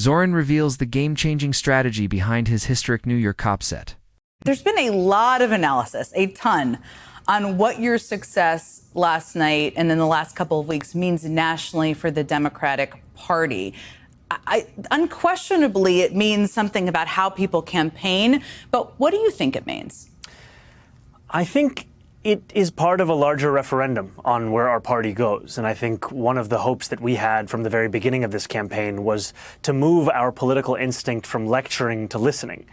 Zohran reveals the game-changing strategy behind his historic New Year cop set. There's been a lot of analysis, a ton, on what your success last night and in the last couple of weeks means nationally for the Democratic Party. Unquestionably, it means something about how people campaign. But what do you think it means? I think it is part of a larger referendum on where our party goes. And I think one of the hopes that we had from the very beginning of this campaign was to move our political instinct from lecturing to listening.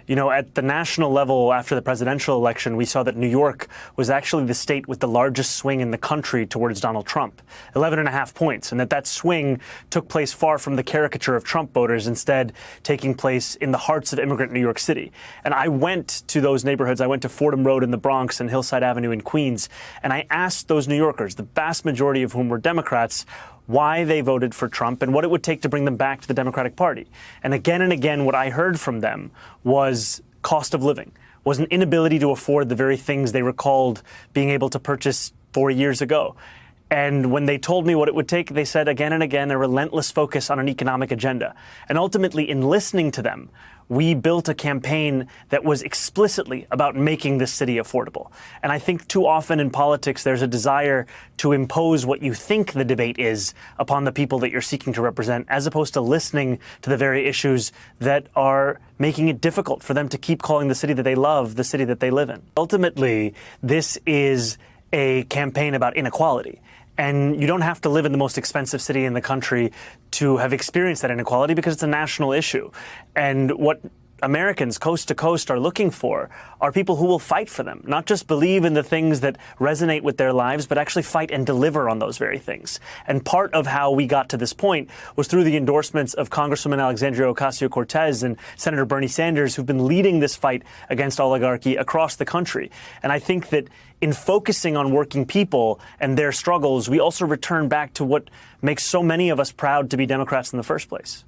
You know, at the national level, after the presidential election, we saw that New York was actually the state with the largest swing in the country towards Donald Trump, 11.5 points, and that swing took place far from the caricature of Trump voters, instead taking place in the hearts of immigrant New York City. And I went to those neighborhoods. I went to Fordham Road in the Bronx and Hillside Avenue in Queens, and I asked those New Yorkers, the vast majority of whom were Democrats, why they voted for Trump and what it would take to bring them back to the Democratic Party. And again, what I heard from them was cost of living, was an inability to afford the very things they recalled being able to purchase 4 years ago. And when they told me what it would take, they said again and again a relentless focus on an economic agenda. And ultimately, in listening to them, we built a campaign that was explicitly about making this city affordable. And I think too often in politics, there's a desire to impose what you think the debate is upon the people that you're seeking to represent, as opposed to listening to the very issues that are making it difficult for them to keep calling the city that they love the city that they live in. Ultimately, this is a campaign about inequality. And you don't have to live in the most expensive city in the country to have experienced that inequality, because it's a national issue. And what Americans coast to coast are looking for are people who will fight for them, not just believe in the things that resonate with their lives, but actually fight and deliver on those very things. And part of how we got to this point was through the endorsements of Congresswoman Alexandria Ocasio-Cortez and Senator Bernie Sanders, who've been leading this fight against oligarchy across the country. And I think that in focusing on working people and their struggles, we also return back to what makes so many of us proud to be Democrats in the first place.